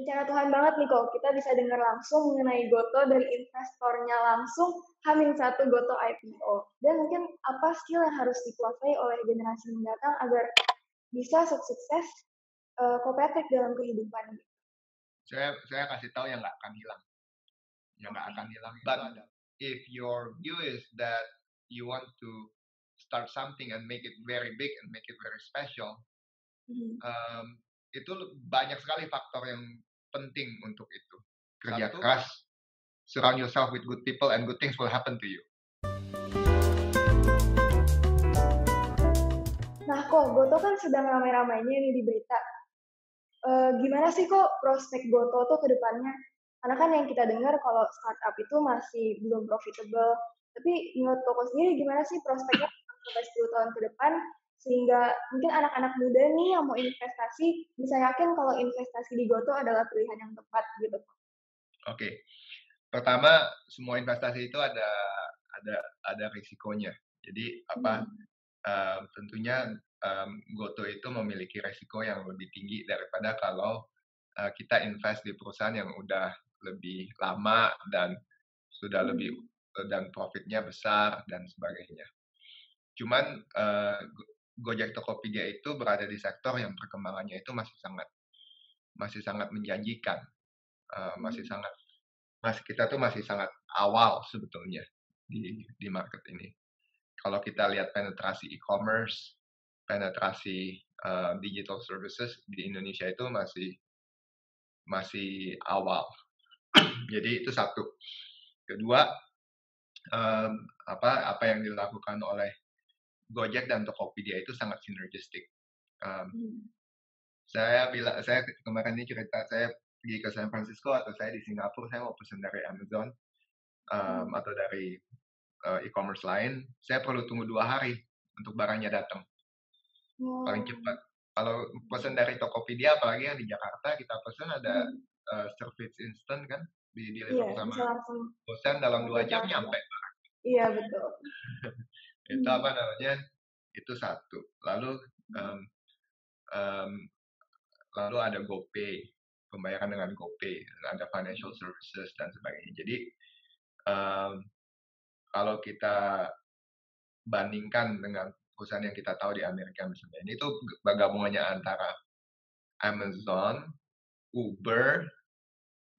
Rencana Tuhan banget nih kok, kita bisa dengar langsung mengenai Goto dari investornya langsung H-1 Goto IPO. Dan mungkin apa skill yang harus dikuasai oleh generasi mendatang agar bisa sukses Kopetik dalam kehidupan. Saya kasih tahu yang nggak akan hilang, yang nggak akan hilang. But if your view is that you want to start something and make it very big and make it very special, itu banyak sekali faktor yang penting untuk itu. Kerja keras, surround yourself with good people, and good things will happen to you. Nah kok, Goto kan sedang ramai-ramainya nih di berita. Gimana sih kok prospek Goto tuh ke depannya? Karena kan yang kita dengar kalau startup itu masih belum profitable. Tapi menurut Koko sendiri gimana sih prospeknya sampai 10 tahun ke depan? Sehingga mungkin anak-anak muda nih yang mau investasi bisa yakin kalau investasi di Goto adalah pilihan yang tepat gitu. Oke. Pertama, semua investasi itu ada risikonya. Jadi tentunya Goto itu memiliki risiko yang lebih tinggi daripada kalau kita invest di perusahaan yang udah lebih lama dan sudah lebih dan profitnya besar dan sebagainya. Cuman Gojek Tokopedia itu berada di sektor yang perkembangannya itu masih sangat menjanjikan, kita tuh masih sangat awal sebetulnya di market ini. Kalau kita lihat penetrasi e-commerce, penetrasi digital services di Indonesia itu masih awal. Jadi itu satu. Kedua, apa yang dilakukan oleh Gojek dan Tokopedia itu sangat sinergistik. Saya kemarin ini cerita, saya pergi ke San Francisco atau saya di Singapura, saya mau pesan dari Amazon atau dari e-commerce lain, saya perlu tunggu 2 hari untuk barangnya datang. Paling cepat. Kalau pesan dari Tokopedia, apalagi yang di Jakarta, kita pesan ada service instant kan, deliver sama pesan dalam 2 jam nyampe. Iya, betul. Itu apa namanya? Itu satu. Lalu ada GoPay, pembayaran dengan GoPay, ada financial services dan sebagainya. Jadi kalau kita bandingkan dengan perusahaan yang kita tahu di Amerika misalnya, ini tuh gabungannya antara Amazon, Uber,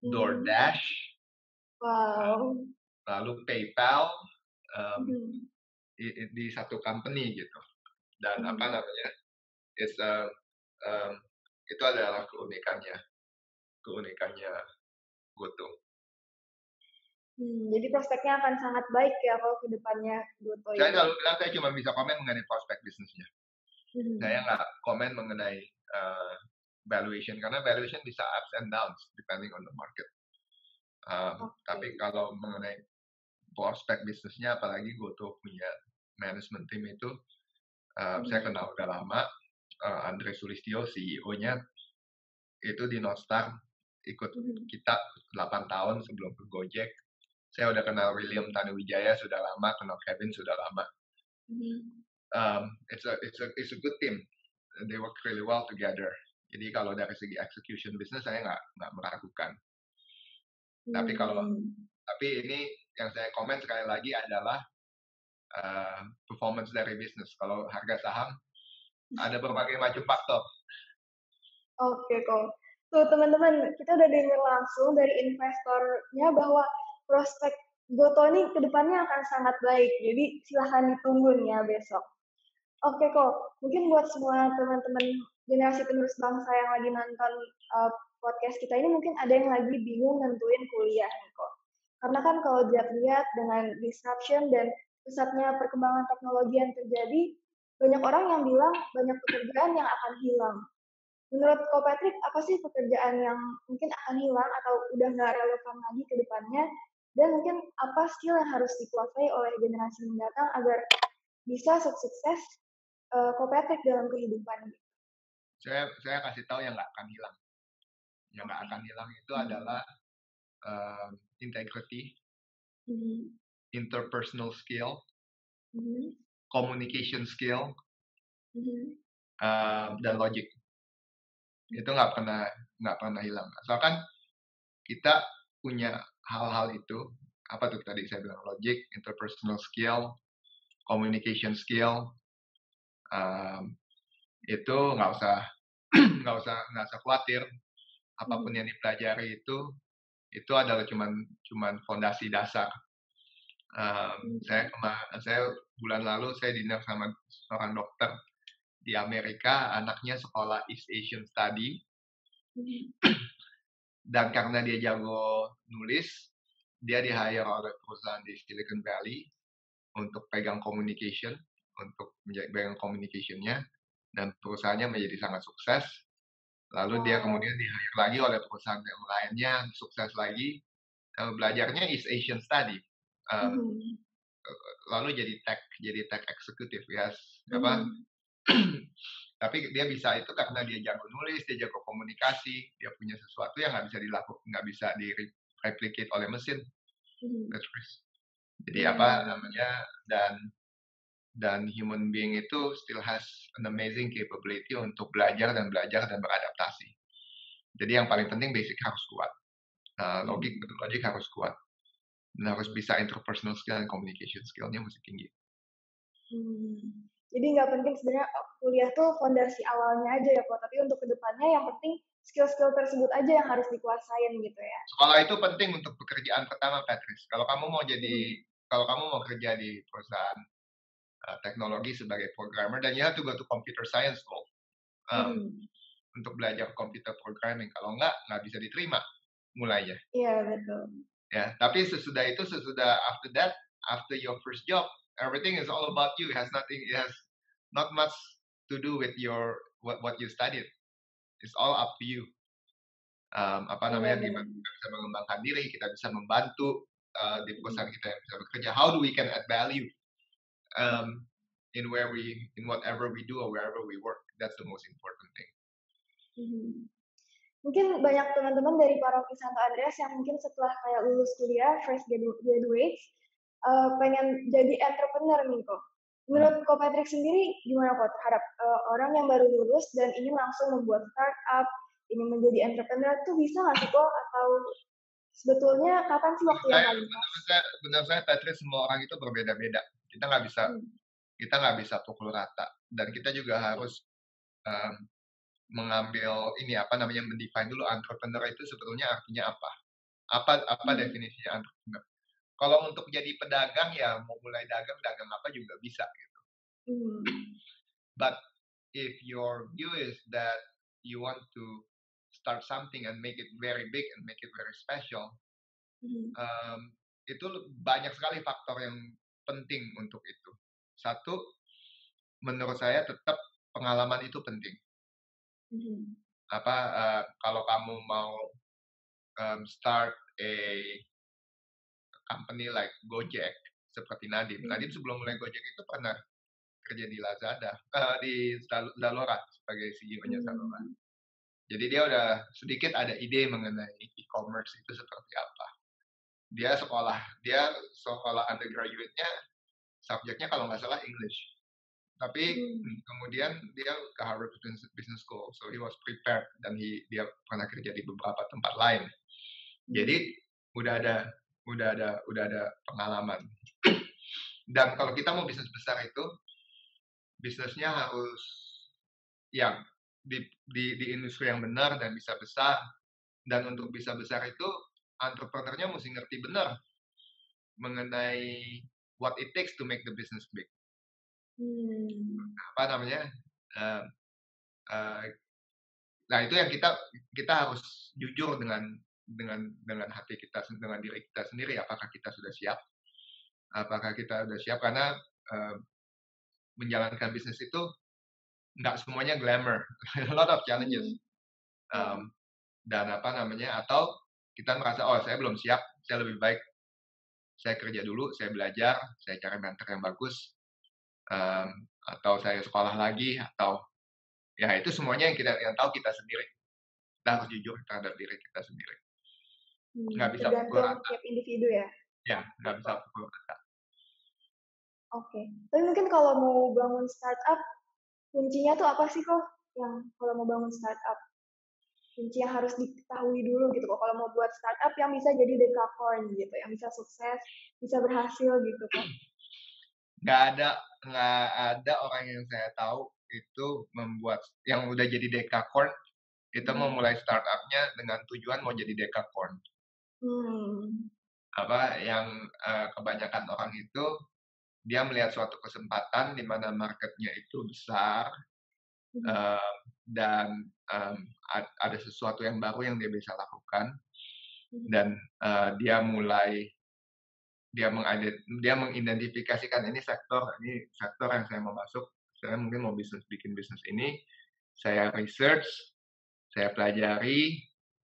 DoorDash, lalu PayPal di satu company gitu. Dan apa namanya? Itu adalah keunikannya Goto. Jadi prospeknya akan sangat baik ya kalau ke depannya Goto ini. Saya selalu bilang saya cuma bisa komen mengenai prospek bisnisnya. Saya nggak komen mengenai valuation, karena valuation bisa ups and downs depending on the market. Tapi kalau mengenai prospek bisnisnya, apalagi Goto punya management team itu, saya kenal udah lama. Andre Sulistyo, CEO-nya, itu di Northstar ikut kita 8 tahun sebelum ke Gojek. Saya udah kenal William Tanuwijaya sudah lama, kenal Kevin sudah lama. It's a good team. They work really well together. Jadi kalau dari segi execution business saya nggak meragukan. Tapi ini yang saya komen sekali lagi adalah performance dari bisnis. Kalau harga saham ada berbagai macam faktor. Oke kok. Tuh teman-teman, kita udah dengar langsung dari investornya bahwa prospek Goto ini kedepannya akan sangat baik. Jadi silahkan ditunggu nih ya besok. Oke kok, mungkin buat semua teman-teman generasi penerus bangsa yang lagi nonton podcast kita ini mungkin ada yang lagi bingung nentuin kuliah nih kok. Karena kan kalau dilihat dengan disruption dan pesatnya perkembangan teknologi yang terjadi, banyak orang yang bilang banyak pekerjaan yang akan hilang. Menurut Ko Patrick, apa sih pekerjaan yang mungkin akan hilang atau udah nggak relevan lagi ke depannya? Dan mungkin apa skill yang harus dikuasai oleh generasi mendatang agar bisa sukses Ko Patrick dalam kehidupan? Saya kasih tahu yang nggak akan hilang. Yang nggak akan hilang itu adalah integrity, interpersonal skill, communication skill, dan logic. Itu nggak pernah hilang. Asalkan kita punya hal-hal itu, apa tuh tadi saya bilang, logic, interpersonal skill, communication skill, itu nggak usah nggak usah khawatir. Apapun yang dipelajari itu adalah cuman fondasi dasar. Saya bulan lalu saya dinner sama seorang dokter di Amerika, anaknya sekolah East Asian Study, dan karena dia jago nulis, dia di-hire oleh perusahaan di Silicon Valley untuk pegang communication, untuk pegang communication-nya, dan perusahaannya menjadi sangat sukses. Lalu dia kemudian di-hire lagi oleh perusahaan yang lainnya, sukses lagi. Belajarnya East Asian Study. Lalu jadi tech executive ya, apa? Tapi dia bisa itu karena dia jago nulis, dia jago komunikasi, dia punya sesuatu yang nggak bisa dilakukan, nggak bisa di-replicate oleh mesin. That's right. Jadi apa namanya, dan human being itu still has an amazing capability untuk belajar dan beradaptasi. Jadi yang paling penting basic harus kuat, logik harus kuat, dan harus bisa interpersonal skill dan communication skill-nya mesti tinggi. Jadi nggak penting sebenarnya kuliah tuh fondasi awalnya aja ya, tapi untuk kedepannya yang penting skill-skill tersebut aja yang harus dikuasain gitu ya. Sekolah itu penting untuk pekerjaan pertama, Patrice. Kalau kamu mau kerja di perusahaan teknologi sebagai programmer, dan you have to go to computer science school untuk belajar computer programming. Kalau nggak bisa diterima mulainya. Iya, betul. Ya, tapi sesudah after your first job, everything is all about you. It has not much to do with what you studied. It's all up to you. Gimana kita bisa mengembangkan diri, kita bisa membantu di perusahaan kita yang bisa bekerja. How do we can add value in whatever we do or wherever we work? That's the most important thing. Mungkin banyak teman-teman dari Paroki Santo Andreas yang mungkin setelah kayak lulus kuliah, fresh graduate, pengen jadi entrepreneur nih kok. Menurut Ko Patrick sendiri gimana kok terhadap orang yang baru lulus dan ingin langsung membuat startup, ingin menjadi entrepreneur tuh bisa nggak sih kok? Atau sebetulnya kapan sih waktu yang paling pas? Benar saya Patrick, semua orang itu berbeda-beda. Kita nggak bisa pukul rata, dan kita juga harus mengambil mendefine dulu entrepreneur itu sebetulnya artinya apa. Apa definisinya entrepreneur? Kalau untuk jadi pedagang ya mau mulai dagang apa juga bisa gitu. But if your view is that you want to start something and make it very big and make it very special, itu banyak sekali faktor yang penting untuk itu. Satu, menurut saya tetap pengalaman itu penting. Kalau kamu mau start a company like Gojek seperti Nadim sebelum mulai Gojek itu pernah kerja di Lazada, di Zalora sebagai CEO-nya Zalora. Jadi dia udah sedikit ada ide mengenai e-commerce itu seperti apa. Dia sekolah undergraduate-nya, subjeknya kalau nggak salah English. Tapi kemudian dia ke Harvard Business School, so he was prepared, dan dia pernah kerja di beberapa tempat lain. Jadi udah ada pengalaman. Dan kalau kita mau bisnis besar itu, bisnisnya harus yang di industri yang benar dan bisa besar. Dan untuk bisa besar itu, entrepreneurnya mesti ngerti benar mengenai what it takes to make the business big. Nah itu yang kita harus jujur dengan hati kita, dengan diri kita sendiri. Apakah kita sudah siap? Karena menjalankan bisnis itu nggak semuanya glamour, a lot of challenges. Dan atau kita merasa saya belum siap, saya lebih baik saya kerja dulu, saya belajar, saya cari mentor yang bagus, atau saya sekolah lagi, atau ya itu semuanya yang tahu kita sendiri. Kita harus jujur terhadap diri kita sendiri. Nggak bisa pukul rata. Tiap individu ya? Ya, nggak bisa pukul rata. Oke. Tapi mungkin kalau mau bangun startup, kuncinya tuh apa sih kok? Yang kalau mau bangun startup? kunci yang harus diketahui dulu gitu kok kalau mau buat startup yang bisa jadi dekakorn gitu, yang bisa sukses, bisa berhasil gitu kok. Nggak ada orang yang saya tahu itu membuat yang udah jadi dekakorn itu memulai startupnya dengan tujuan mau jadi dekakorn. Yang kebanyakan orang itu dia melihat suatu kesempatan di mana marketnya itu besar, dan ada sesuatu yang baru yang dia bisa lakukan, dan dia mengidentifikasikan ini sektor yang saya mau masuk, saya mungkin mau bikin bisnis ini, saya research, saya pelajari,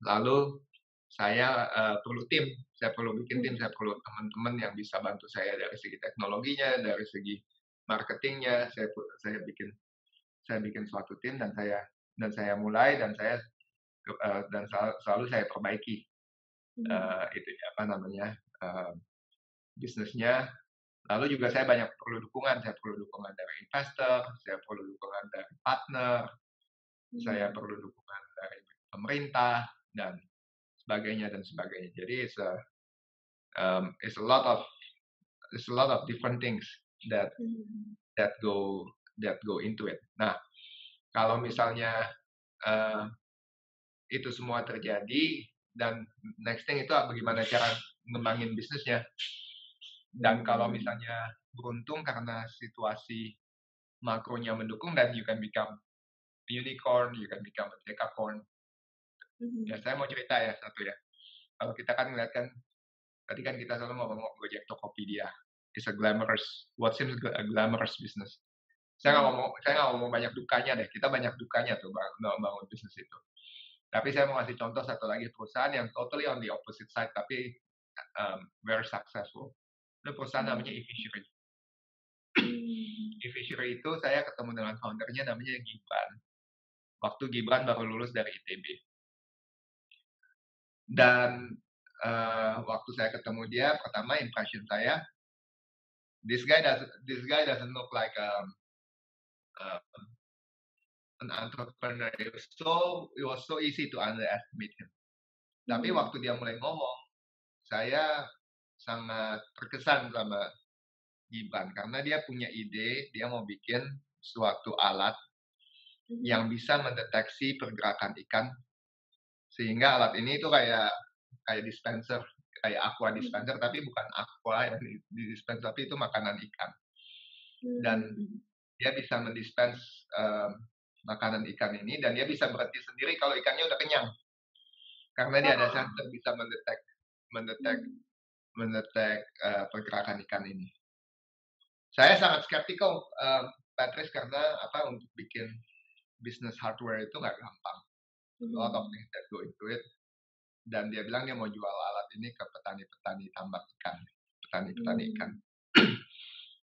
lalu saya perlu tim, saya perlu bikin tim, saya perlu teman-teman yang bisa bantu saya dari segi teknologinya, dari segi marketingnya, saya bikin suatu tim dan saya mulai dan selalu saya perbaiki itu bisnisnya. Lalu juga saya perlu dukungan dari investor, saya perlu dukungan dari partner, saya perlu dukungan dari pemerintah dan sebagainya. Jadi it's a lot of different things that go into it. Nah, kalau misalnya itu semua terjadi dan next thing itu bagaimana cara ngembangin bisnisnya. Dan kalau misalnya beruntung karena situasi makronya mendukung dan you can become unicorn, you can become a decacorn. Ya, saya mau cerita ya satu ya. Kalau kita kan ngeliat kan, tadi kan kita selalu ngomong Gojek Tokopedia. It's what seems a glamorous business. Saya nggak ngomong banyak dukanya deh. Kita banyak dukanya tuh bangun bisnis itu. Tapi saya mau kasih contoh satu lagi perusahaan yang totally on the opposite side, tapi very successful. Itu perusahaan namanya eFishery. eFishery itu saya ketemu dengan foundernya namanya Gibran. Waktu Gibran baru lulus dari ITB. Dan waktu saya ketemu dia, pertama impression saya, this guy doesn't look like an entrepreneur. It was so easy to underestimate him. Tapi waktu dia mulai ngomong, saya sangat terkesan sama Gibran karena dia punya ide, dia mau bikin suatu alat yang bisa mendeteksi pergerakan ikan, sehingga alat ini itu kayak dispenser, kayak aqua dispenser, tapi bukan aqua yang di dispenser, tapi itu makanan ikan. Dan dia bisa mendispense makanan ikan ini, dan dia bisa berhenti sendiri kalau ikannya udah kenyang. Karena dia ada sensor bisa mendetek pergerakan ikan ini. Saya sangat skeptikal, Patrice, karena untuk bikin bisnis hardware itu nggak gampang. A lot of things that go into it. Dan dia bilang dia mau jual alat ini ke petani-petani tambak ikan, petani-petani ikan.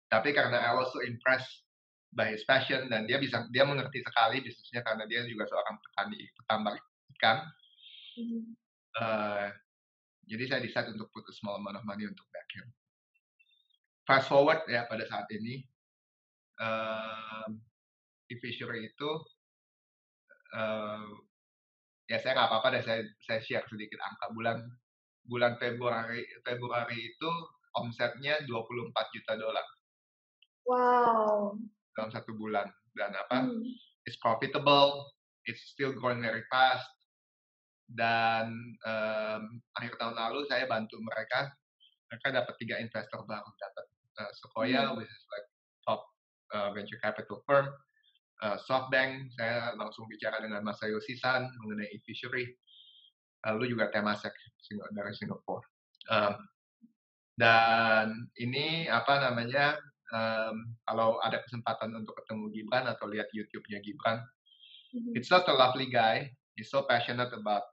Tapi karena I was so impressed by his passion dan dia mengerti sekali bisnisnya karena dia juga seorang petambak ikan. Jadi saya decide untuk put a small amount of money untuk back him. Fast forward ya pada saat ini, eFishery itu ya saya nggak apa-apa deh, saya share sedikit angka. Bulan Februari itu omsetnya $24 juta. Wow. Dalam satu bulan. Dan it's profitable, it's still growing very fast. Dan akhir tahun lalu saya bantu mereka dapat 3 investor baru, dapat Sequoia, which is like top venture capital firm, SoftBank, saya langsung bicara dengan Masayoshi Son mengenai eFishery, lalu juga Temasek dari Singapura. Dan ini kalau ada kesempatan untuk ketemu Gibran atau lihat YouTube-nya Gibran, it's such a lovely guy. He's so passionate about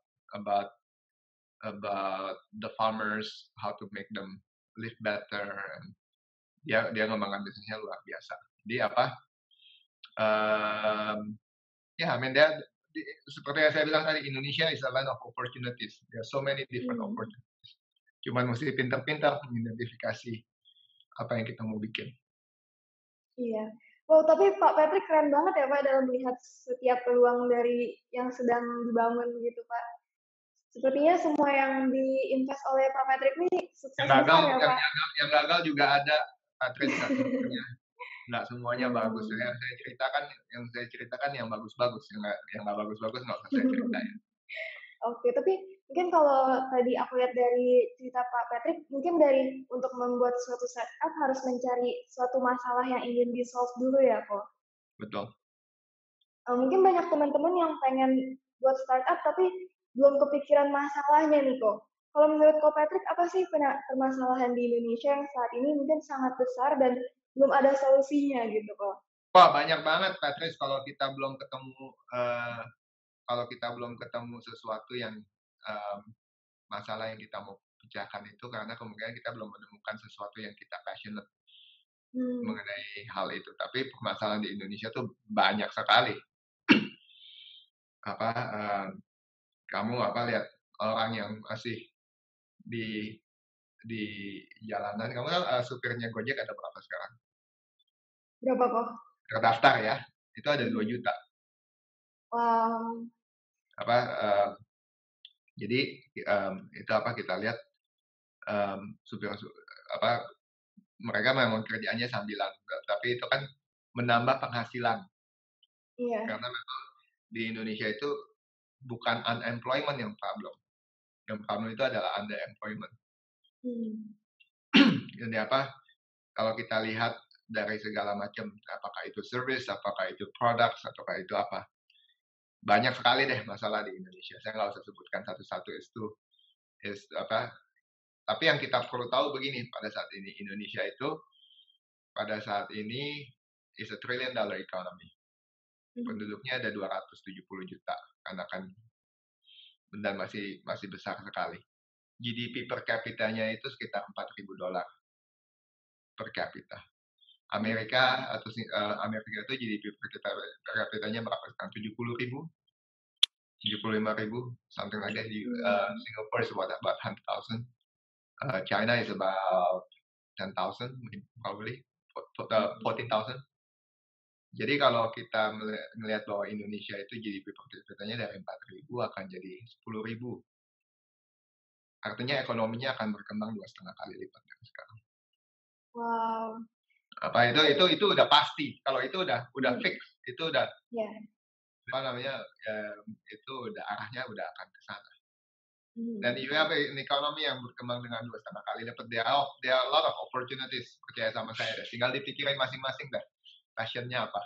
the farmers, how to make them live better. And dia ngembangkan bisnisnya luar biasa. Jadi seperti yang saya bilang tadi, Indonesia is a land of opportunities. There are so many different opportunities. Cuman mesti pintar-pintar mengidentifikasi apa yang kita mau bikin. Iya. Wow, tapi Pak Patrick keren banget ya Pak dalam melihat setiap peluang dari yang sedang dibangun gitu Pak. Sepertinya semua yang diinvest oleh Pak Patrick ini Yang sukses gagal, besar ya Pak. yang gagal juga ada, Patrick, nggak semuanya. Nggak semuanya bagus. Hmm. Yang saya ceritakan yang bagus-bagus, yang nggak bagus-bagus nggak usah saya ceritain. Oke, tapi mungkin kalau tadi aku lihat dari cerita Pak Patrick, mungkin dari untuk membuat suatu setup harus mencari suatu masalah yang ingin di-solve dulu ya kok. Betul. Mungkin banyak teman-teman yang pengen buat startup tapi belum kepikiran masalahnya nih kok. Kalau menurut Ko Patrick, apa sih permasalahan di Indonesia yang saat ini mungkin sangat besar dan belum ada solusinya gitu kok? Wah, banyak banget, Patrick, kalau kita belum ketemu sesuatu yang masalah yang kita mau pecahkan itu karena kemungkinan kita belum menemukan sesuatu yang kita passionate mengenai hal itu. Tapi permasalahan di Indonesia tuh banyak sekali. Apa kamu lihat orang yang masih di di jalanan. Kamu tahu supirnya Gojek ada berapa sekarang? Berapa kok? Terdaftar ya, itu ada 2 juta. Wow. Apa jadi itu kita lihat supir mereka memang kerjaannya sambilan, tapi itu kan menambah penghasilan. Iya. Karena memang di Indonesia itu bukan unemployment yang problem. Yang problem itu adalah underemployment. Jadi kalau kita lihat dari segala macam, apakah itu service, apakah itu product, ataukah itu apa, banyak sekali deh masalah di Indonesia. Saya nggak usah sebutkan satu-satu tapi yang kita perlu tahu begini, pada saat ini Indonesia itu pada saat ini is a $1 trillion economy. Penduduknya ada 270 juta, karena kan dan masih besar sekali. GDP per kapitanya itu sekitar $4.000 per kapita. Amerika itu GDP per kapitanya berapa sekarang? 70.000, 75.000, something like that. Singapore is about 100,000. China is about 10,000, probably 14,000. Jadi kalau kita melihat bahwa Indonesia itu GDP per kapitanya dari 4.000 akan jadi 10.000. Artinya ekonominya akan berkembang 2,5 kali lipat dari sekarang. Wow. Itu udah pasti. Kalau itu udah fix, itu udah itu udah arahnya udah akan ke sana. Dan you have an economy yang berkembang dengan 2,5 kali lipat. There are a lot of opportunities, percaya sama saya deh. Tinggal dipikirin masing-masing deh, passionnya apa.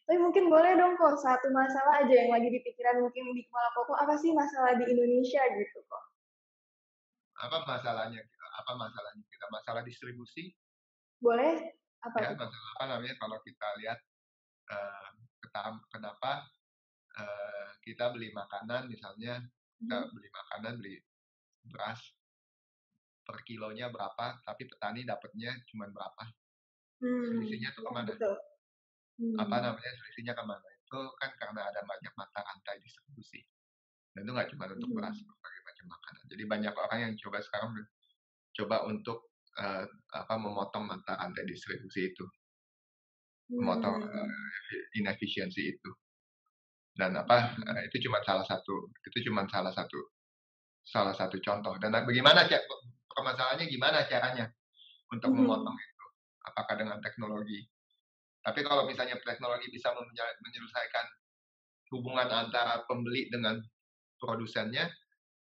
Tapi mungkin boleh dong kok satu masalah aja yang lagi di pikiran mungkin di kepala Koko, apa sih masalah di Indonesia gitu kok? Apa masalahnya kita? Masalah distribusi? Boleh? Apa Ya, tuh? masalah kalau kita lihat kenapa kita beli makanan, misalnya beli beras per kilonya berapa, tapi petani dapatnya cuma berapa. Selisihnya itu kemana? Betul. Selisihnya kemana? Itu kan karena ada banyak mata rantai distribusi. Dan itu nggak cuma untuk beras, berbagai macam makanan. Jadi banyak orang yang coba untuk memotong mata rantai distribusi itu, memotong inefisiensi itu. Dan itu cuma salah satu contoh. Dan bagaimana permasalahannya gimana caranya untuk memotong itu? Apakah dengan teknologi? Tapi kalau misalnya teknologi bisa menyelesaikan hubungan antara pembeli dengan produsennya,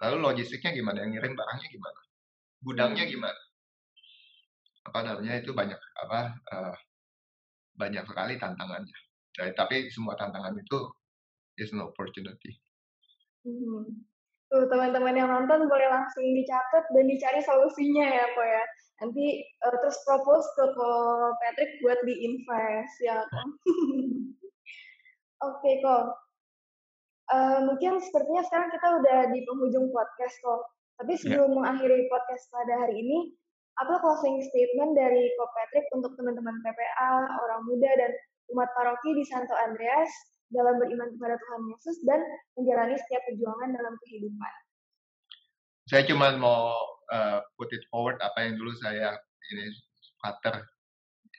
lalu logistiknya gimana? Yang ngirim barangnya gimana? Gudangnya gimana? Itu banyak sekali tantangannya. Tapi semua tantangan itu is an opportunity. Tuh teman-teman yang nonton boleh langsung dicatat dan dicari solusinya ya kok ya. Nanti terus propose ke Patrick buat di-invest ya kok. Oke kok. Mungkin sepertinya sekarang kita udah di penghujung podcast kok. Tapi sebelum mengakhiri podcast pada hari ini, apa closing statement dari Ko Patrick untuk teman-teman PPA, orang muda, dan umat paroki di Santo Andreas dalam beriman kepada Tuhan Yesus dan menjalani setiap perjuangan dalam kehidupan? Saya cuma mau put it forward apa yang dulu Pater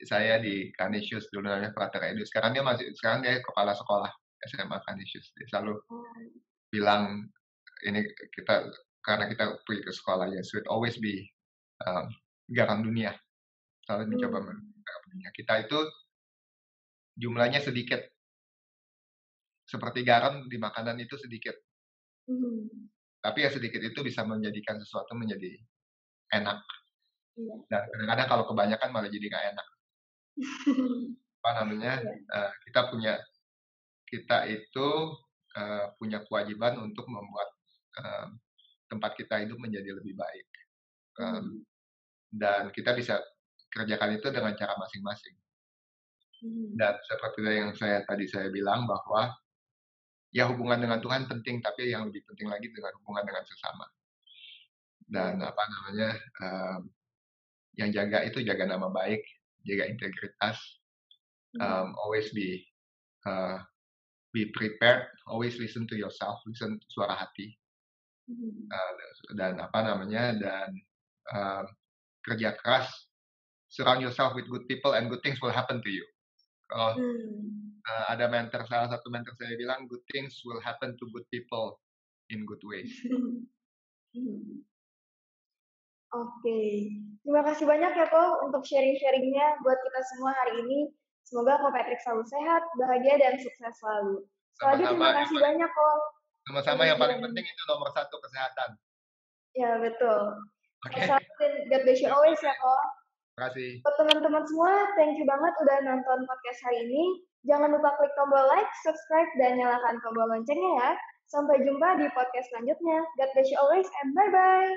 saya di Canisius dulu namanya Frater Edu. Sekarang dia kepala sekolah SMA Canisius. Dia selalu bilang ini karena kita pergi ke sekolah ya, should always be garam dunia. Selalu mencoba garam dunia. Kita itu jumlahnya sedikit. Seperti garam di makanan itu sedikit. Tapi ya sedikit itu bisa menjadikan sesuatu menjadi enak. Dan kadang-kadang kalau kebanyakan malah jadi nggak enak. Apa namanya? Kita itu punya kewajiban untuk membuat tempat kita hidup menjadi lebih baik. Dan kita bisa kerjakan itu dengan cara masing-masing. Dan seperti yang tadi saya bilang bahwa ya hubungan dengan Tuhan penting, tapi yang lebih penting lagi dengan hubungan dengan sesama. Dan apa namanya, yang jaga nama baik, jaga integritas, always be prepared, always listen to yourself, listen to suara hati, dan apa namanya, dan kerja keras, surround yourself with good people and good things will happen to you. Kalau ada salah satu mentor saya bilang, good things will happen to good people in good ways. Oke, terima kasih banyak ya Ko untuk sharing-sharingnya buat kita semua hari ini. Semoga Ko Patrick selalu sehat, bahagia, dan sukses selalu. Sekali lagi terima kasih banyak Ko. Sama-sama, yang paling penting itu nomor 1 kesehatan. Ya betul. Dan God bless you always ya Ko. Terima kasih. Buat teman-teman semua, thank you banget udah nonton podcast hari ini. Jangan lupa klik tombol like, subscribe, dan nyalakan tombol loncengnya ya. Sampai jumpa di podcast selanjutnya. God bless you always and bye-bye.